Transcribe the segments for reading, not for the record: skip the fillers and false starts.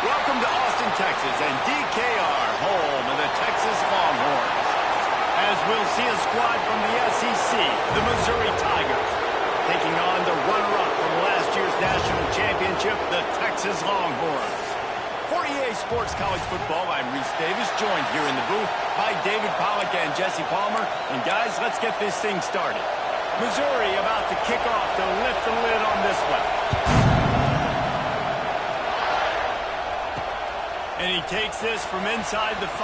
Welcome to Austin, Texas, and DKR, home of the Texas Longhorns. As we'll see a squad from the SEC, the Missouri Tigers, taking on the runner-up from last year's national championship, the Texas Longhorns. For EA Sports College Football, I'm Reese Davis, joined here in the booth by David Pollack and Jesse Palmer. And guys, let's get this thing started. Missouri about to kick off to lift the lid on this one. And he takes this from inside the 5.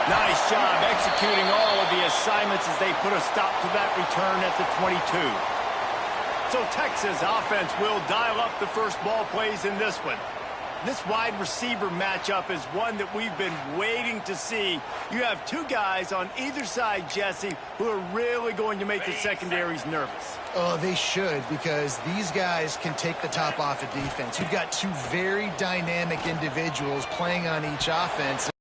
Nice job executing all of the assignments as they put a stop to that return at the 22. So Texas offense will dial up the first ball plays in this one. This wide receiver matchup is one that we've been waiting to see. You have two guys on either side, Jesse, who are really going to make the secondaries nervous. Oh, they should, because these guys can take the top off of defense. You've got two very dynamic individuals playing on each offense.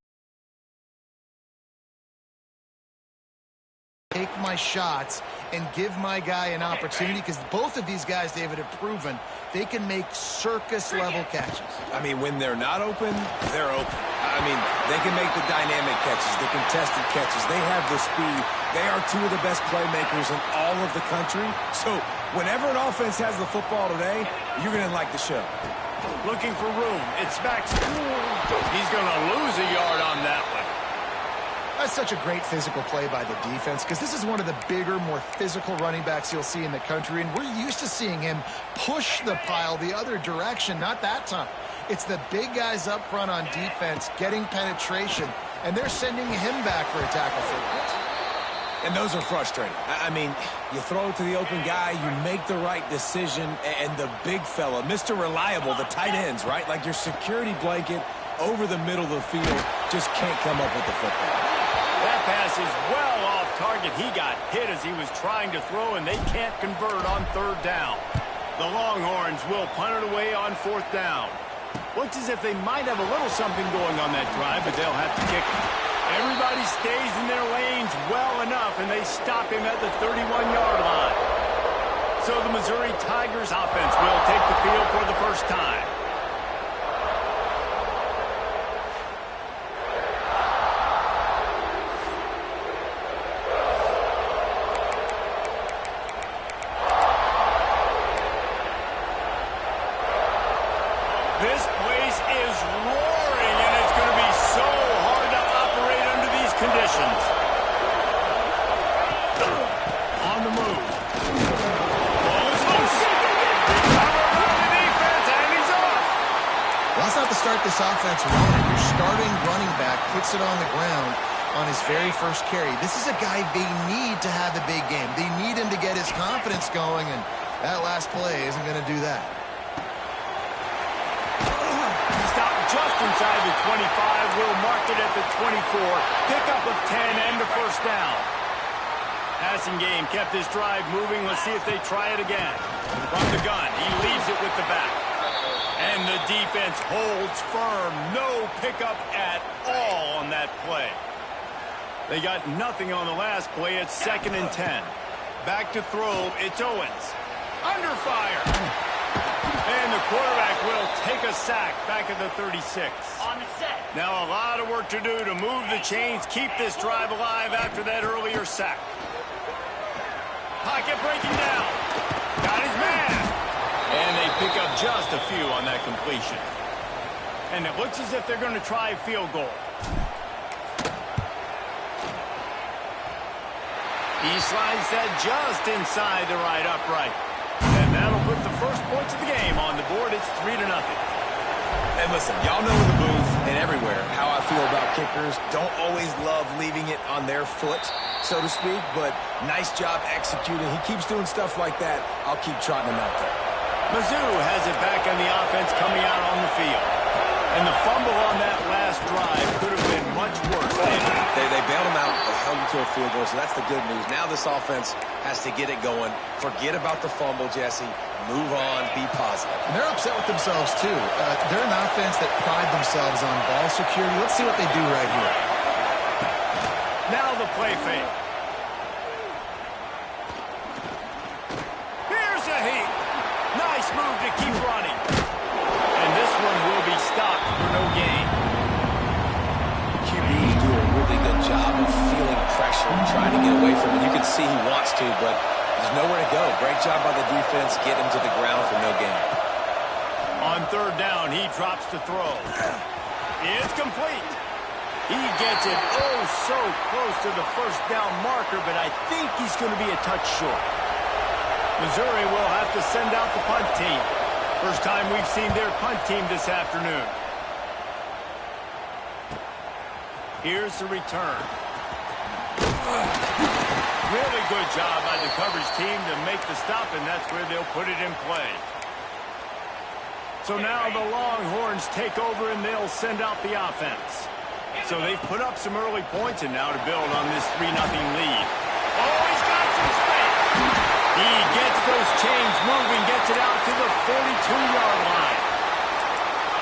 Take my shots and give my guy an opportunity, because both of these guys, David, have proven they can make circus-level catches. I mean, when they're not open, they're open. I mean, they can make the dynamic catches, the contested catches. They have the speed. They are two of the best playmakers in all of the country. So whenever an offense has the football today, you're going to like the show. Looking for room. It's Baxter. He's going to lose a yard on that one. That's such a great physical play by the defense, because this is one of the bigger, more physical running backs you'll see in the country, and we're used to seeing him push the pile the other direction. Not that time. It's the big guys up front on defense getting penetration, and they're sending him back for a tackle for loss. And those are frustrating. I mean, you throw it to the open guy, you make the right decision, and the big fella, Mr. Reliable, the tight ends, right? Like your security blanket over the middle of the field, just can't come up with the football. That pass is well off target. He got hit as he was trying to throw, and they can't convert on third down. The Longhorns will punt it away on fourth down. Looks as if they might have a little something going on that drive, but they'll have to kick it. Everybody stays in their lanes well enough, and they stop him at the 31-yard line. So the Missouri Tigers offense will take the field for the first time. This place is roaring, and it's going to be so hard to operate under these conditions. On the move. Ball is loose. Recovered by the defense, and he's off. Well, that's not to start this offense running. Your starting running back puts it on the ground on his very first carry. This is a guy they need to have a big game. They need him to get his confidence going, and that last play isn't going to do that. Just inside the 25, will mark it at the 24. Pickup of 10 and a first down. Passing game kept this drive moving. Let's see if they try it again. From the gun, he leaves it with the back. And the defense holds firm. No pickup at all on that play. They got nothing on the last play. It's 2nd and 10. Back to throw. It's Owens. Under fire. And the quarterback will take a sack back at the 36. On the set. Now a lot of work to do to move the chains, keep this drive alive after that earlier sack. Pocket breaking down. Got his man. And they pick up just a few on that completion. And it looks as if they're going to try a field goal. He slides that just inside the right upright. And that'll put the first points of the game on the board. It's 3-0. And listen, y'all know in the booth and everywhere how I feel about kickers. Don't always love leaving it on their foot, so to speak, but nice job executing. He keeps doing stuff like that. I'll keep trotting him out there. Mizzou has it back on the offense coming out on the field. And the fumble on that last drive could have been much worse. They bailed him out. They held him to a field goal, so that's the good news. Now this offense has to get it going. Forget about the fumble, Jesse. Move on. Be positive. And they're upset with themselves, too. They're an offense that pride themselves on ball security. Let's see what they do right here. Now the play fake. Here's a heat. Nice move to keep running. And this one will be stopped see he wants to, but there's nowhere to go. Great job by the defense. Get him to the ground for no gain. On third down, he drops to throw. It's complete. He gets it so close to the first down marker, but I think he's going to be a touch short. Missouri will have to send out the punt team. First time we've seen their punt team this afternoon. Here's the return. Really good job by the coverage team to make the stop, and that's where they'll put it in play. So now the Longhorns take over, and they'll send out the offense. So they've put up some early points, and now to build on this 3-0 lead. Oh, he's got some space. He gets those chains moving, gets it out to the 42-yard line.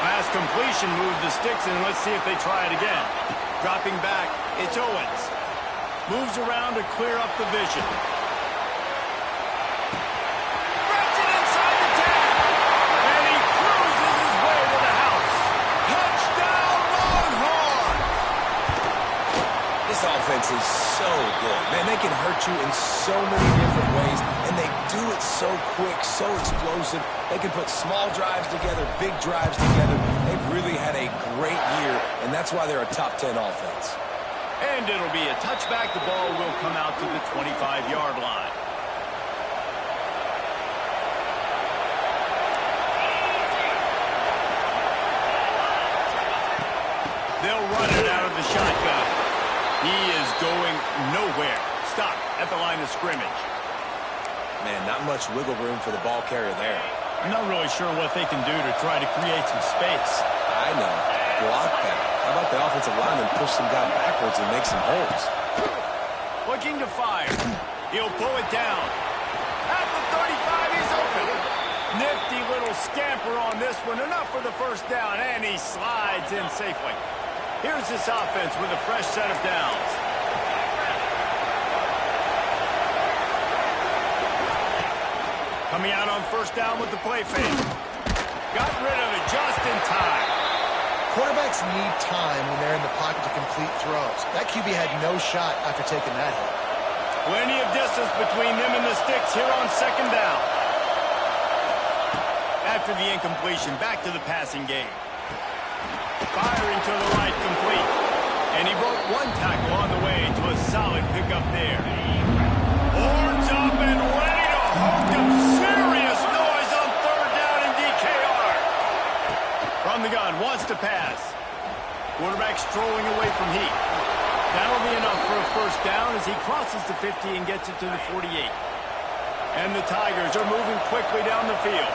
Pass completion, move the sticks, and let's see if they try it again. Dropping back, it's Owens. Moves around to clear up the vision. Wraps it inside the 10. And he cruises his way to the house. Touchdown, Longhorns! This offense is so good. Man, they can hurt you in so many different ways, and they do it so quick, so explosive. They can put small drives together, big drives together. They've really had a great year, and that's why they're a top 10 offense. And it'll be a touchback. The ball will come out to the 25-yard line. They'll run it out of the shotgun. He is going nowhere. Stop at the line of scrimmage. Man, not much wiggle room for the ball carrier there. I'm not really sure what they can do to try to create some space. I know. Block that. How about the offensive lineman push some guy backwards and make some holes? Looking to fire. He'll pull it down. At the 35, he's open. Nifty little scamper on this one. Enough for the first down, and he slides in safely. Here's this offense with a fresh set of downs. Coming out on first down with the play fake. Got rid of it just in time. Quarterbacks need time when they're in the pocket to complete throws. That QB had no shot after taking that hit. Plenty of distance between them and the sticks here on second down. After the incompletion, back to the passing game. Firing to the right, complete. And he broke one tackle on the way to a solid pickup there. Horns up and ready to hook him. Serious noise on third down in DKR. From the gun, wants to pass. Quarterback strolling away from heat. That'll be enough for a first down as he crosses the 50 and gets it to the 48. And the Tigers are moving quickly down the field.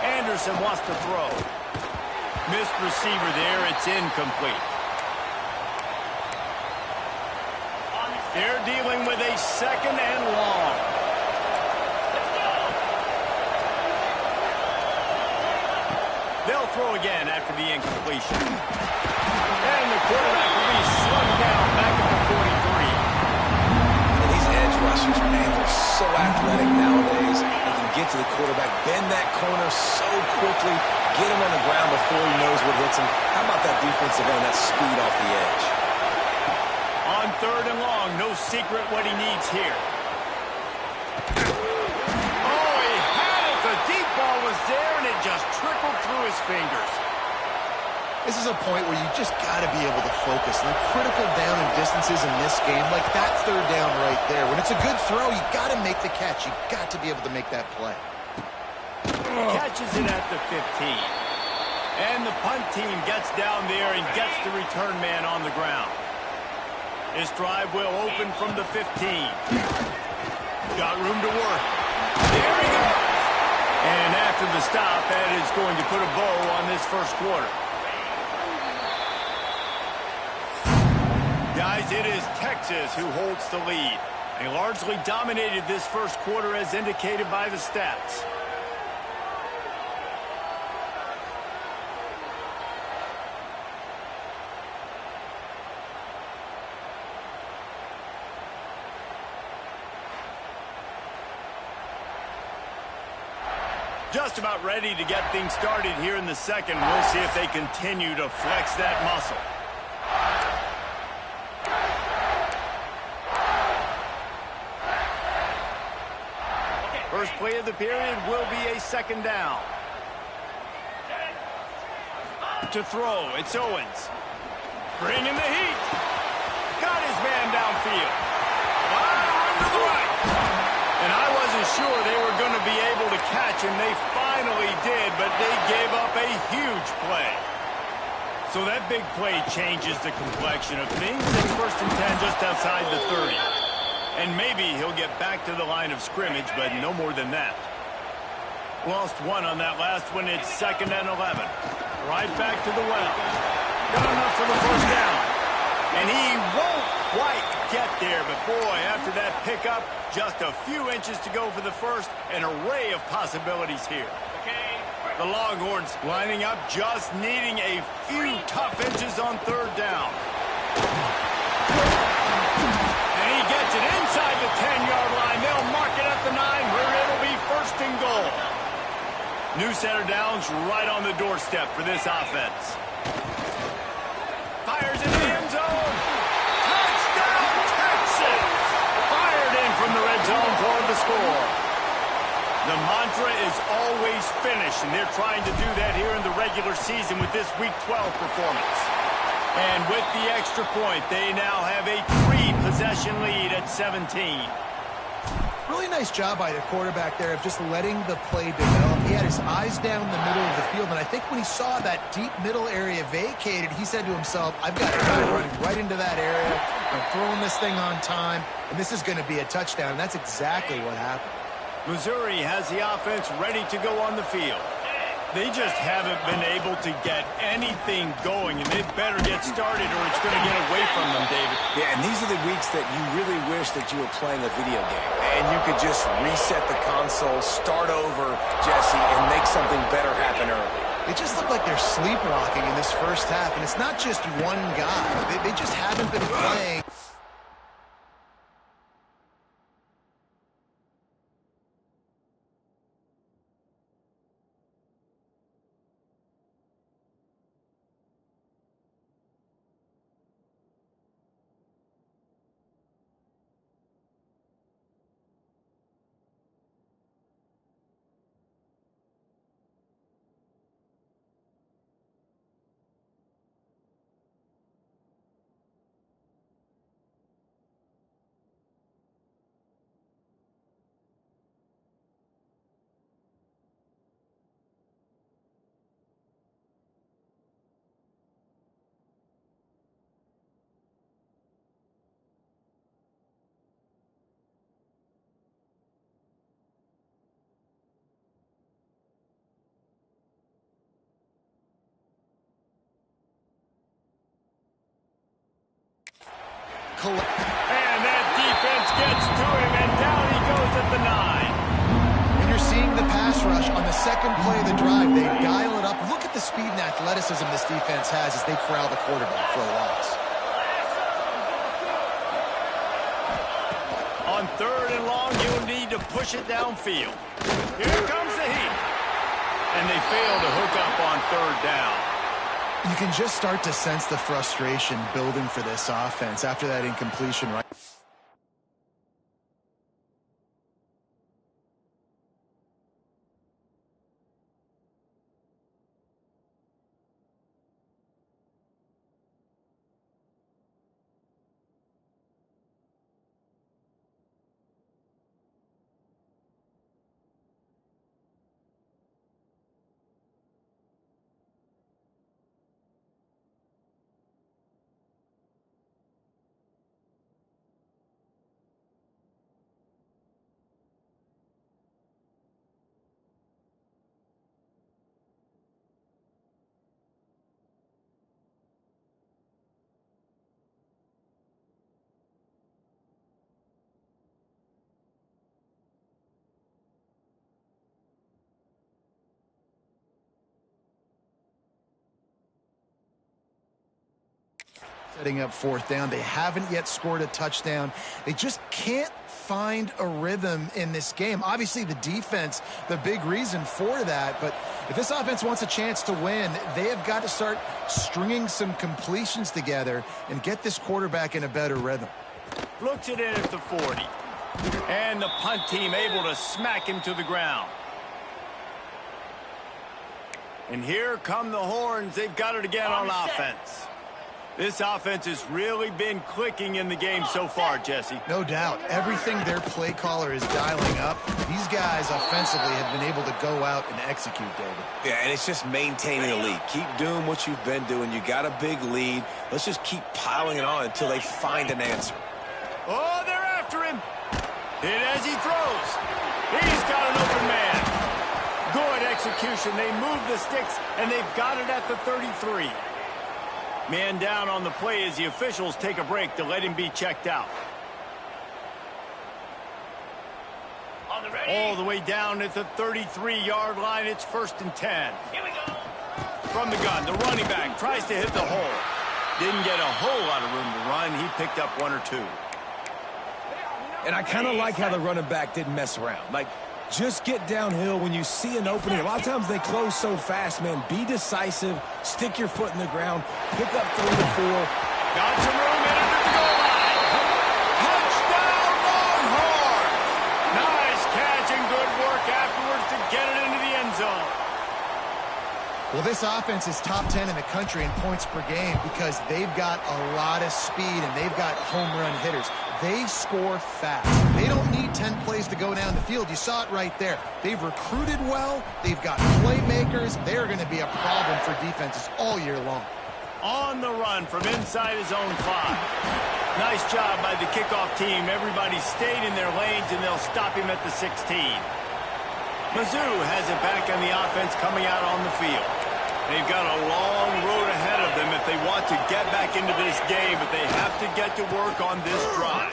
Anderson wants to throw. Missed receiver there. It's incomplete. They're dealing with a second and long. They'll throw again after the incompletion. And the quarterback will be slung down back at the 43. And these edge rushers, man, they're so athletic nowadays. They can get to the quarterback, bend that corner so quickly, get him on the ground before he knows what hits him. How about that defensive end, that speed off the edge? On third and long, no secret what he needs here. Oh, he had it. The deep ball was there, and it just trickled through his fingers. This is a point where you just got to be able to focus. And the critical down and distances in this game, like that third down right there. When it's a good throw, you got to make the catch. You got to be able to make that play. Catches it at the 15. And the punt team gets down there and gets the return man on the ground. This drive will open from the 15. Got room to work. There he goes. And after the stop, that is going to put a bow on this first quarter. Guys, it is Texas who holds the lead. They largely dominated this first quarter as indicated by the stats. Just about ready to get things started here in the second. We'll see if they continue to flex that muscle. first play of the period will be a second down. To throw, it's Owens. Bringing the heat. Got his man downfield. Wide to the right. And I wasn't sure they were going to be able to catch him. They finally did, but they gave up a huge play. So that big play changes the complexion of things. It's 1st and 10 just outside the 30. And maybe he'll get back to the line of scrimmage, but no more than that. Lost one on that last one. It's 2nd and 11. Right back to the well. Got enough for the first down. And he won't quite get there, but boy, after that pickup, just a few inches to go for the first. An array of possibilities here. The Longhorns lining up, just needing a few tough inches on 3rd down. And he gets it inside the 10-yard line. They'll mark it at the 9, where it'll be 1st and goal. New center downs right on the doorstep for this offense. Fires into the end zone. Touchdown, Texas! Fired in from the red zone for the score. The mantra is always finish, and they're trying to do that here in the regular season with this Week 12 performance. And with the extra point, they now have a 3-possession lead at 17. Really nice job by the quarterback there of just letting the play develop. He had his eyes down the middle of the field, and I think when he saw that deep middle area vacated, he said to himself, I've got a guy running right into that area. I'm throwing this thing on time, and this is going to be a touchdown. And that's exactly what happened. Missouri has the offense ready to go on the field. They just haven't been able to get anything going, and they better get started or it's going to get away from them, David. Yeah, and these are the weeks that you really wish that you were playing a video game, and you could just reset the console, start over, Jesse, and make something better happen early. It just looked like they're sleepwalking in this first half, and it's not just one guy. They just haven't been playing. And that defense gets to him, and down he goes at the 9. And you're seeing the pass rush on the second play of the drive. They dial it up. Look at the speed and athleticism this defense has as they corral the quarterback for a loss. On 3rd and long, you'll need to push it downfield. Here comes the heat. And they fail to hook up on 3rd down. You can just start to sense the frustration building for this offense after that incompletion, right? Setting up 4th down. They haven't yet scored a touchdown. They just can't find a rhythm in this game. Obviously, the defense, the big reason for that. But if this offense wants a chance to win, they have got to start stringing some completions together and get this quarterback in a better rhythm. Looks it in at the 40. And the punt team able to smack him to the ground. And here come the horns. They've got it again on offense. This offense has really been clicking in the game so far, Jesse. No doubt. Everything their play caller is dialing up, these guys offensively have been able to go out and execute, David. Yeah, and it's just maintaining the lead. Keep doing what you've been doing. You got a big lead. Let's just keep piling it on until they find an answer. Oh, they're after him. Hit as he throws. He's got an open man. Good execution. They move the sticks, and they've got it at the 33. Man down on the play as the officials take a break to let him be checked out. All the way down at the 33-yard line. It's 1st and 10. Here we go. From the gun, the running back tries to hit the hole. Didn't get a whole lot of room to run. He picked up 1 or 2. And I kind of like how the running back didn't mess around. Like, just get downhill when you see an opening. A lot of times they close so fast, man. Be decisive. Stick your foot in the ground. Pick up 3 to 4. Got some room in under the goal line. Touchdown, Longhorn! Nice catch and good work afterwards to get it into the end zone. Well, this offense is top 10 in the country in points per game because they've got a lot of speed and they've got home run hitters. They score fast. They don't need 10 plays to go down the field. You saw it right there. They've recruited well. They've got playmakers. They're going to be a problem for defenses all year long. On the run from inside his own 5. Nice job by the kickoff team. Everybody stayed in their lanes, and they'll stop him at the 16. Mizzou has it back on the offense coming out on the field. They've got a long road ahead of them if they want to get back into this game, but they have to get to work on this drive.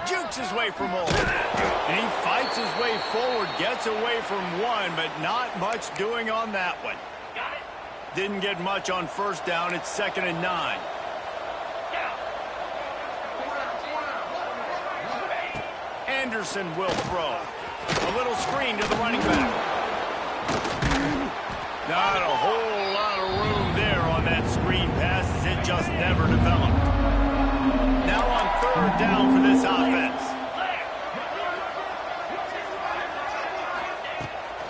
Jukes his way from home. And he fights his way forward, gets away from one, but not much doing on that one. Didn't get much on 1st down. It's 2nd and 9. Anderson will throw. A little screen to the running back. Not a whole lot of room there on that screen pass as it just never developed. Now on 3rd down for this offense.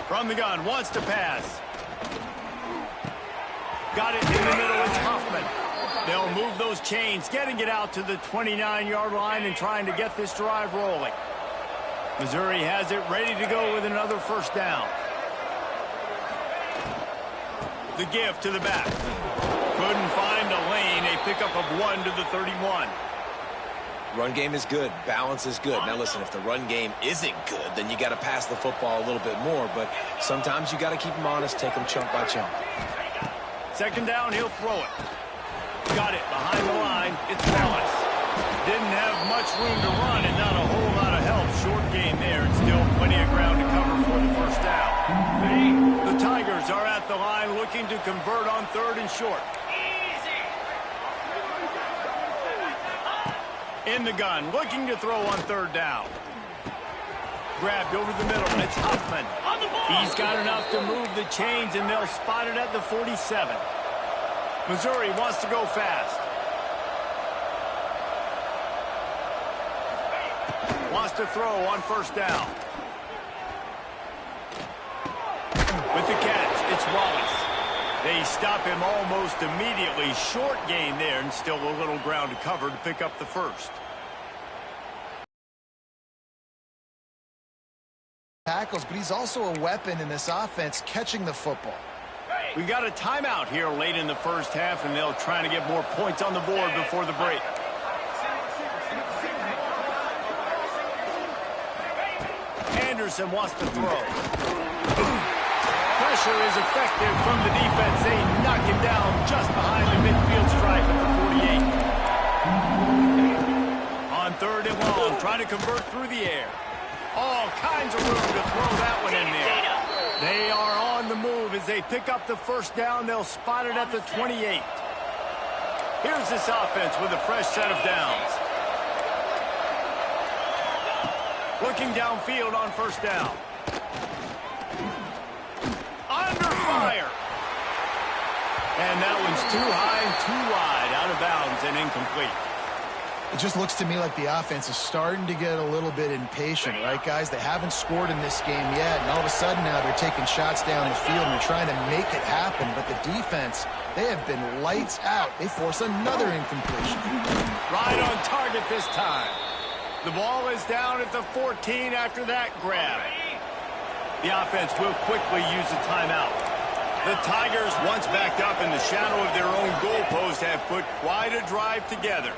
From the gun, wants to pass. Got it in the middle, it's Huffman. They'll move those chains, getting it out to the 29-yard line and trying to get this drive rolling. Missouri has it ready to go with another 1st down. The give to the back. Couldn't find a lane. A pickup of 1 to the 31. Run game is good. Balance is good. Now, listen, if the run game isn't good, then you got to pass the football a little bit more. But sometimes you got to keep them honest, take them chunk by chunk. 2nd down, he'll throw it. Got it behind the line. It's Wallace. Didn't have much room to run and not a whole lot of help. Short game there and still plenty of ground to cover for the 1st down. The Tigers are at the line looking to convert on 3rd and short. In the gun, looking to throw on 3rd down. Grabbed over the middle, and it's Huffman. He's got enough to move the chains, and they'll spot it at the 47. Missouri wants to go fast. Wants to throw on 1st down. With the catch, it's Wallace. They stop him almost immediately. Short gain there and still a little ground to cover to pick up the 1st. Tackles, but he's also a weapon in this offense catching the football. We got a timeout here late in the 1st half, and they'll try to get more points on the board before the break. Anderson wants to throw. Pressure is effective from the defense. They knock him down just behind the midfield stripe at the 48. On 3rd and long, trying to convert through the air. All kinds of room to throw that one in there. They are on the move as they pick up the 1st down. They'll spot it at the 28. Here's this offense with a fresh set of downs. Looking downfield on 1st down. Under fire. And that one's too high and too wide, out of bounds and incomplete. It just looks to me like the offense is starting to get a little bit impatient, right, guys? They haven't scored in this game yet, and all of a sudden now they're taking shots down the field and they're trying to make it happen. But the defense, they have been lights out. They force another incompletion. Right on target this time. The ball is down at the 14 after that grab. The offense will quickly use a timeout. The Tigers, once backed up in the shadow of their own goalpost, have put quite a drive together.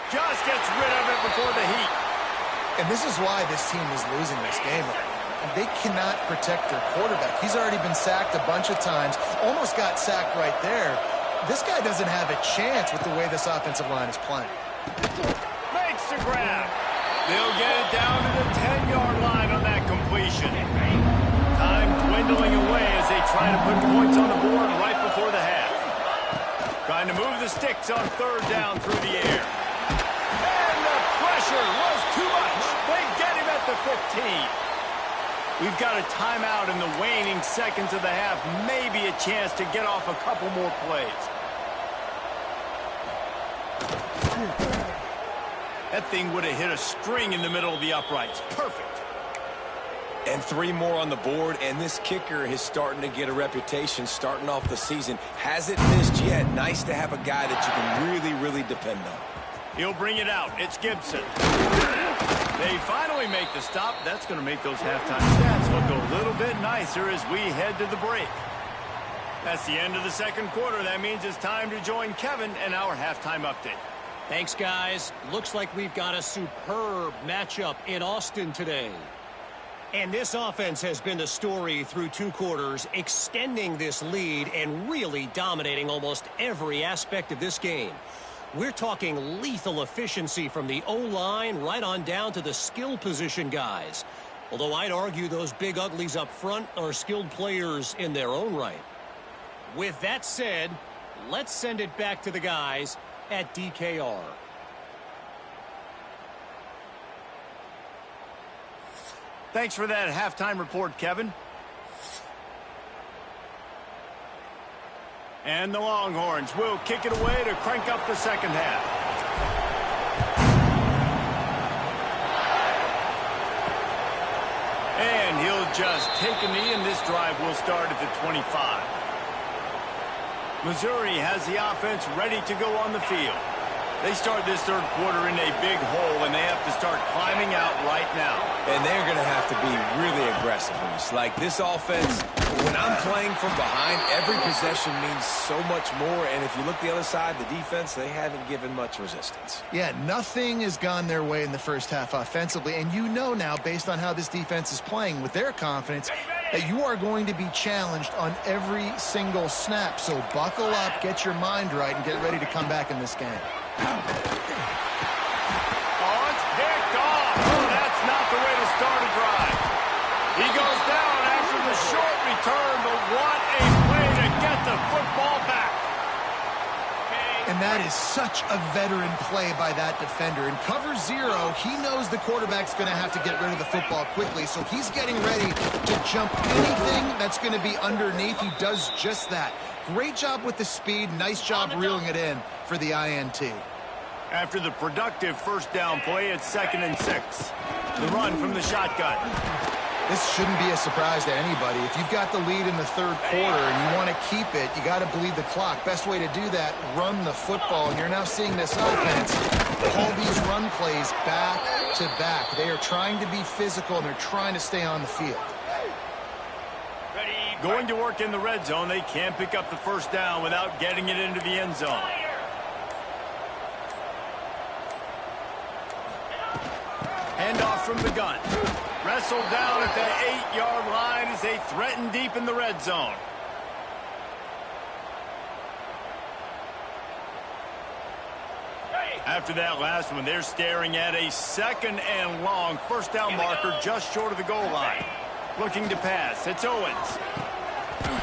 Just gets rid of it before the heat. And this is why this team is losing this game. They cannot protect their quarterback. He's already been sacked a bunch of times, almost got sacked right there. This guy doesn't have a chance with the way this offensive line is playing. Makes the grab. They'll get it down to the 10-yard line on that completion. Time dwindling away as they try to put points on the board right before the half. Trying to move the sticks on third down through the air. And the pressure was too much. They get him at the 15. We've got a timeout in the waning seconds of the half. Maybe a chance to get off a couple more plays. That thing would have hit a string in the middle of the uprights. Perfect. And 3 more on the board, and this kicker is starting to get a reputation starting off the season. Hasn't missed yet. Nice to have a guy that you can really, really depend on. He'll bring it out. It's Gibson. They finally make the stop. That's going to make those halftime stats look a little bit nicer as we head to the break. That's the end of the second quarter. That means it's time to join Kevin and our halftime update. Thanks, guys. Looks like we've got a superb matchup in Austin today. And this offense has been the story through 2 quarters, extending this lead and really dominating almost every aspect of this game. We're talking lethal efficiency from the O-line right on down to the skill position guys. Although I'd argue those big uglies up front are skilled players in their own right. With that said, let's send it back to the guys at DKR. Thanks for that halftime report, Kevin. And the Longhorns will kick it away to crank up the second half. And he'll just take a knee, and this drive will start at the 25. Missouri has the offense ready to go on the field. They start this third quarter in a big hole, and they have to start climbing out right now. And they're going to have to be really aggressive. Like this offense, when I'm playing from behind, every possession means so much more. And if you look the other side, the defense, they haven't given much resistance. Yeah, nothing has gone their way in the first half offensively. And you know now, based on how this defense is playing with their confidence, that you are going to be challenged on every single snap. So buckle up, get your mind right, and get ready to come back in this game. Oh, it's picked off. Oh, that's not the way to start a drive. He goes down after the short return, but what a play to get the football back. And that is such a veteran play by that defender. In cover 0, he knows the quarterback's going to have to get rid of the football quickly, so he's getting ready to jump anything that's going to be underneath. He does just that. Great job with the speed. Nice job reeling it in for the INT. After the productive first down play, it's 2nd and 6. The run from the shotgun. This shouldn't be a surprise to anybody. If you've got the lead in the third quarter and you want to keep it, you got to bleed the clock. Best way to do that, run the football. And you're now seeing this offense call these run plays back to back. They are trying to be physical, and they're trying to stay on the field. Going to work in the red zone. They can't pick up the first down without getting it into the end zone. Handoff from the gun. Wrestled down at the 8-yard line as they threaten deep in the red zone. After that last one, they're staring at a 2nd and long. First down marker just short of the goal line. Looking to pass. It's Owens.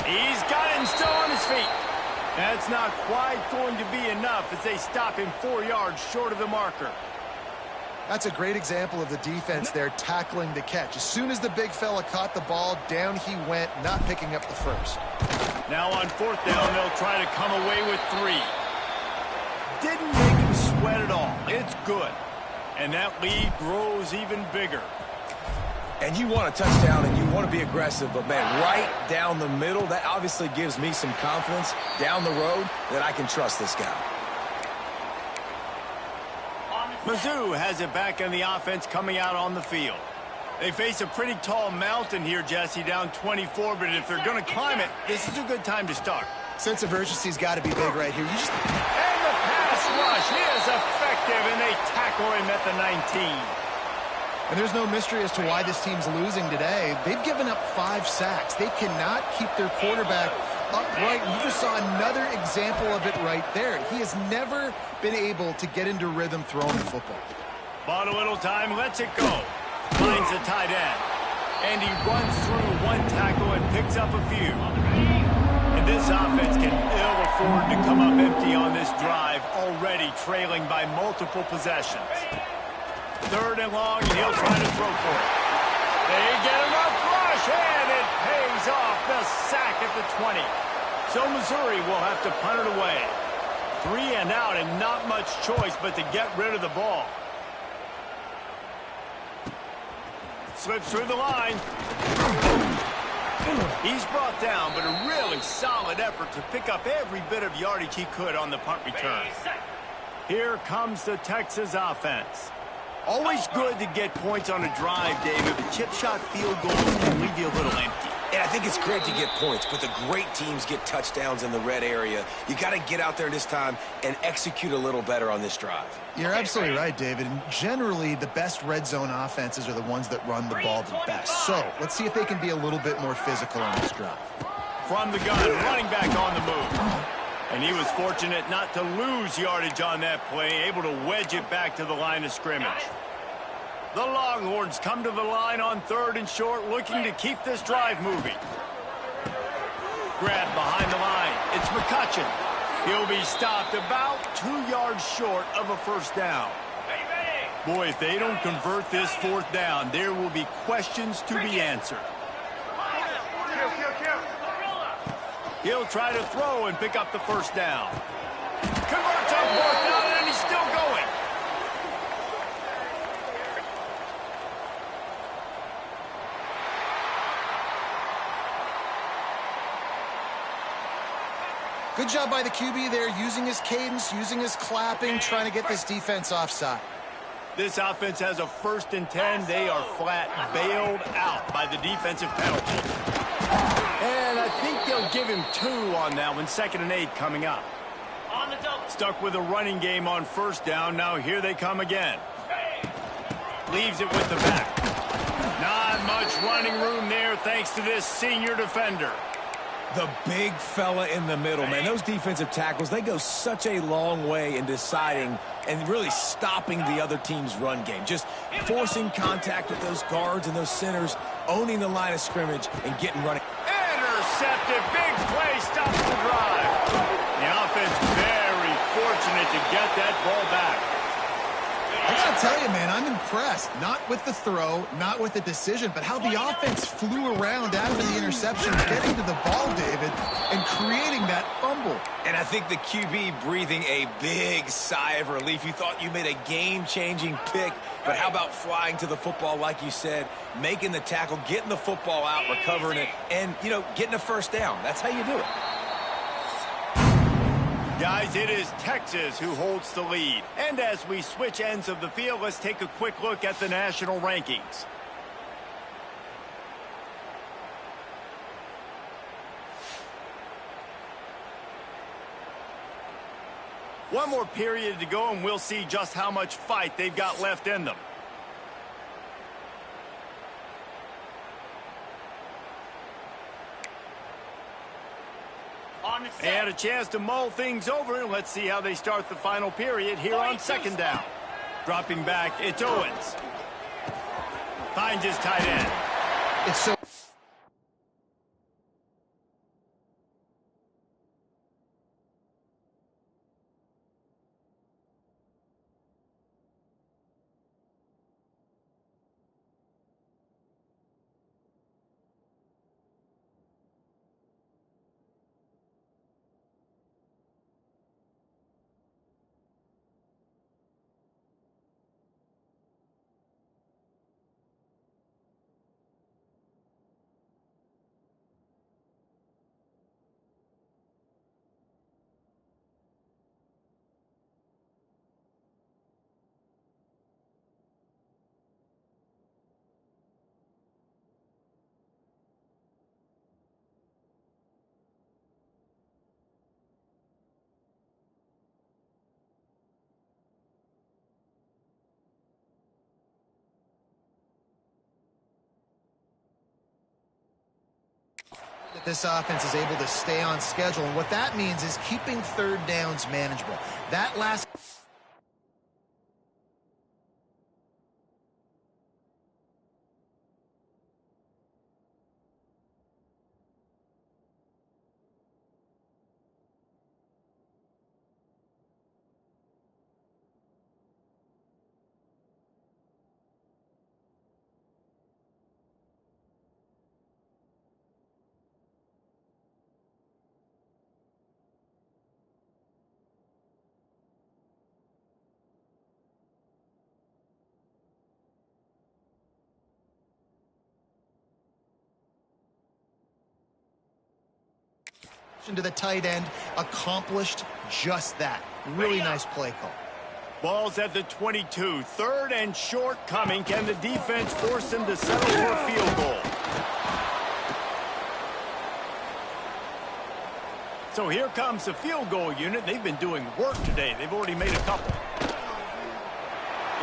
He's got it and still on his feet. That's not quite going to be enough as they stop him 4 yards short of the marker. That's a great example of the defense there tackling the catch. As soon as the big fella caught the ball, down he went, not picking up the first. Now on 4th down, they'll try to come away with 3. didn't make him sweat at all. It's good. And that lead grows even bigger. And you want a touchdown and you want to be aggressive, but, man, right down the middle, that obviously gives me some confidence down the road that I can trust this guy. Mizzou has it back on the offense coming out on the field. They face a pretty tall mountain here, Jesse, down 24, but if they're going to climb it, this is a good time to start. Sense of urgency's got to be big right here. And the pass rush is effective, and they tackle him at the 19. And there's no mystery as to why this team's losing today. They've given up 5 sacks. They cannot keep their quarterback upright. You just saw another example of it right there. He has never been able to get into rhythm throwing the football. Bought a little time, lets it go. Finds a tight end. And he runs through one tackle and picks up a few. And this offense can ill afford to come up empty on this drive, already trailing by multiple possessions. 3rd and long, and he'll try to throw for it. They get enough rush, and it pays off the sack at the 20. So Missouri will have to punt it away. 3 and out, and not much choice but to get rid of the ball. Slips through the line. He's brought down, but a really solid effort to pick up every bit of yardage he could on the punt return. Here comes the Texas offense. Always good to get points on a drive, David, but chip shot field goals can leave you a little empty. And I think it's great to get points, but the great teams get touchdowns in the red area. You got to get out there this time and execute a little better on this drive. You're absolutely right, David. And generally, the best red zone offenses are the ones that run the ball the best. So let's see if they can be a little bit more physical on this drive. From the gun, running back on the move. And he was fortunate not to lose yardage on that play, able to wedge it back to the line of scrimmage. The Longhorns come to the line on 3rd and short, looking to keep this drive moving. Grab behind the line. It's McCutcheon. He'll be stopped about 2 yards short of a first down. Boy, if they don't convert this 4th down, there will be questions to be answered. He'll try to throw and pick up the first down. Converts on 4th down, and he's still going. Good job by the QB there, using his cadence, using his clapping, trying to get this defense offside. This offense has a 1st and 10. They are flat bailed out by the defensive penalty. And I think they'll give him 2 on that one. 2nd and 8 coming up. Stuck with a running game on 1st down. Now here they come again. Leaves it with the back. Not much running room there thanks to this senior defender. The big fella in the middle, man. Those defensive tackles, they go such a long way in deciding and really stopping the other team's run game. Just forcing contact with those guards and those centers, owning the line of scrimmage, and getting running. Intercepted. Big play stops the drive. The offense very fortunate to get that ball back. I gotta tell you, man, I'm impressed. Not with the throw, not with the decision, but how the offense flew around after the interception, getting to the ball, David, and creating that fumble. And I think the QB breathing a big sigh of relief. You thought you made a game-changing pick, but how about flying to the football, like you said, making the tackle, getting the football out, recovering it, and, you know, getting a first down. That's how you do it. Guys, it is Texas who holds the lead. And as we switch ends of the field, let's take a quick look at the national rankings. One more period to go, and we'll see just how much fight they've got left in them. And a chance to mull things over. Let's see how they start the final period here on 2nd down. Dropping back, it's Owens. Finds his tight end. It's so... This offense is able to stay on schedule, and what that means is keeping third downs manageable. That last to the tight end accomplished just that. Really nice play call. Ball's at the 22. Third and short coming. Can the defense force him to settle for a field goal? So here comes the field goal unit. They've been doing work today. They've already made a couple.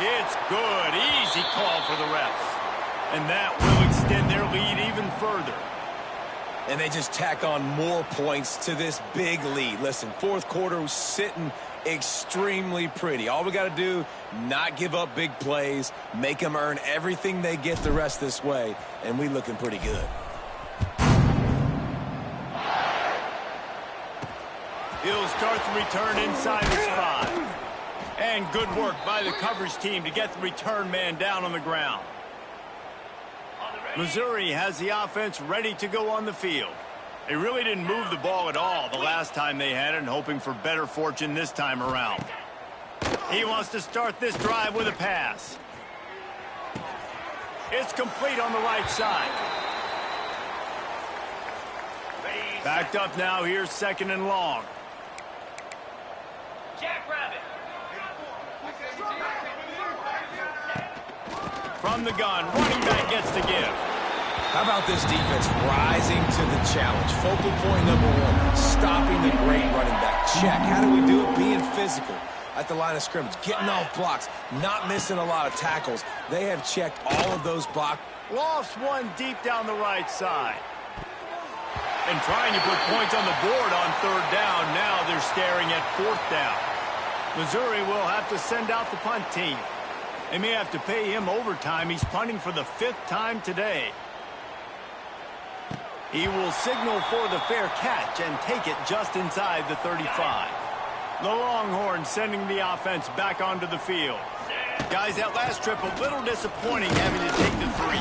It's good. Easy call for the refs. And that will extend their lead even further. And they just tack on more points to this big lead. Listen, fourth quarter was sitting extremely pretty. All we got to do, not give up big plays, make them earn everything they get the rest this way, and we looking pretty good. He'll start the return inside his 5. And good work by the coverage team to get the return man down on the ground. Missouri has the offense ready to go on the field. They really didn't move the ball at all the last time they had it, and hoping for better fortune this time around. He wants to start this drive with a pass. It's complete on the right side. Backed up now. Here's second and long. From the gun, running back gets the give. How about this defense rising to the challenge? Focal point number 1, stopping the great running back. Check. How do we do it? Being physical at the line of scrimmage, getting off blocks, not missing a lot of tackles. They have checked all of those blocks. Lost one deep down the right side. And trying to put points on the board on third down. Now they're staring at fourth down. Missouri will have to send out the punt team. They may have to pay him overtime. He's punting for the 5th time today. He will signal for the fair catch and take it just inside the 35. The Longhorns sending the offense back onto the field. Guys, that last trip a little disappointing having to take the 3.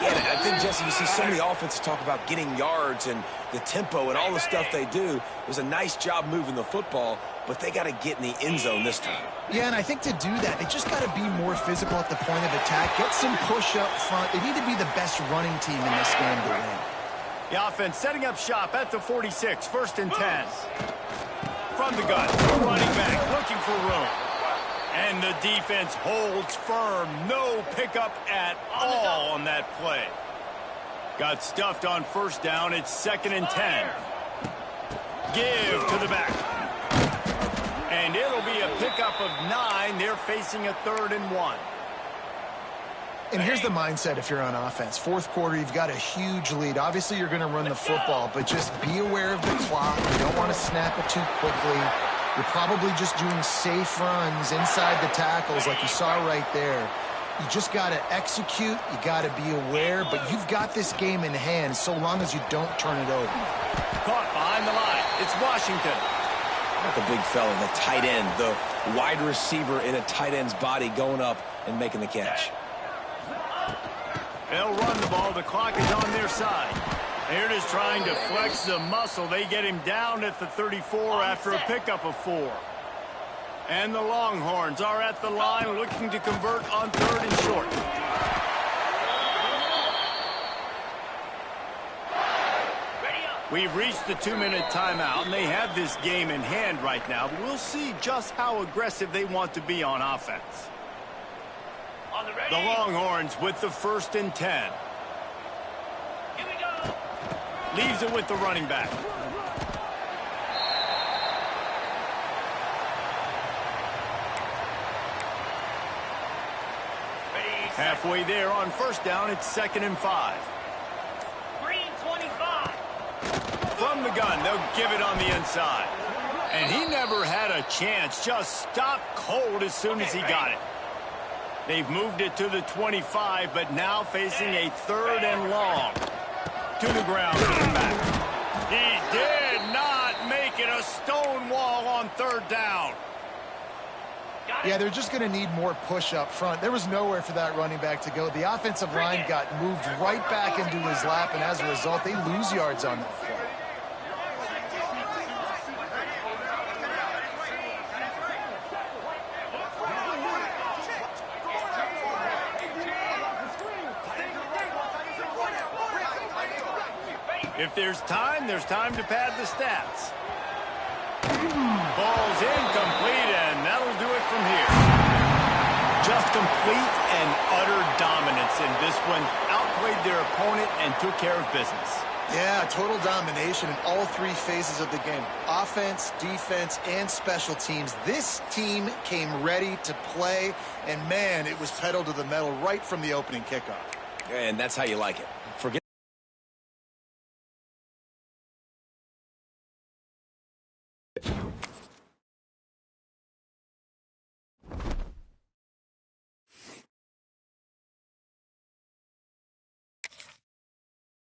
Yeah, I think, Jesse, you see so many offenses talk about getting yards and the tempo and all the stuff they do. It was a nice job moving the football, but they got to get in the end zone this time. Yeah, and I think to do that, they just got to be more physical at the point of attack, get some push up front. They need to be the best running team in this game to win. The offense setting up shop at the 46, 1st and 10. From the gun, running back looking for room. And the defense holds firm. No pickup at all on that play. Got stuffed on first down. It's 2nd and 10. Give to the back. And it'll be a pickup of 9. They're facing a 3rd and 1. And here's the mindset if you're on offense. Fourth quarter, you've got a huge lead. Obviously, you're going to run the football, but just be aware of the clock. You don't want to snap it too quickly. You're probably just doing safe runs inside the tackles like you saw right there. You just got to execute. You got to be aware, but you've got this game in hand so long as you don't turn it over. Caught behind the line. It's Washington. Not the big fella, the tight end, the wide receiver in a tight end's body going up and making the catch. They'll run the ball. The clock is on their side. They're just trying to flex the muscle. They get him down at the 34 after a pickup of 4. And the Longhorns are at the line looking to convert on 3rd and short. We've reached the 2-minute timeout, and they have this game in hand right now. But we'll see just how aggressive they want to be on offense. The Longhorns with the 1st and 10. Here we go. Leaves it with the running back. Halfway there on first down, it's 2nd and 5. Green 25. From the gun, they'll give it on the inside. And he never had a chance. Just stopped cold as soon as he got it. They've moved it to the 25, but now facing a 3rd and long. To the ground, coming back. He did not make it a stone wall on 3rd down. Yeah, they're just going to need more push up front. There was nowhere for that running back to go. The offensive line got moved right back into his lap, and as a result, they lose yards on that play. If there's time to pad the stats. Ball's incomplete, and that'll do it from here. Just complete and utter dominance in this one. Outplayed their opponent and took care of business. Yeah, total domination in all 3 phases of the game. Offense, defense, and special teams. This team came ready to play, and man, it was pedal to the metal right from the opening kickoff. And that's how you like it. Forget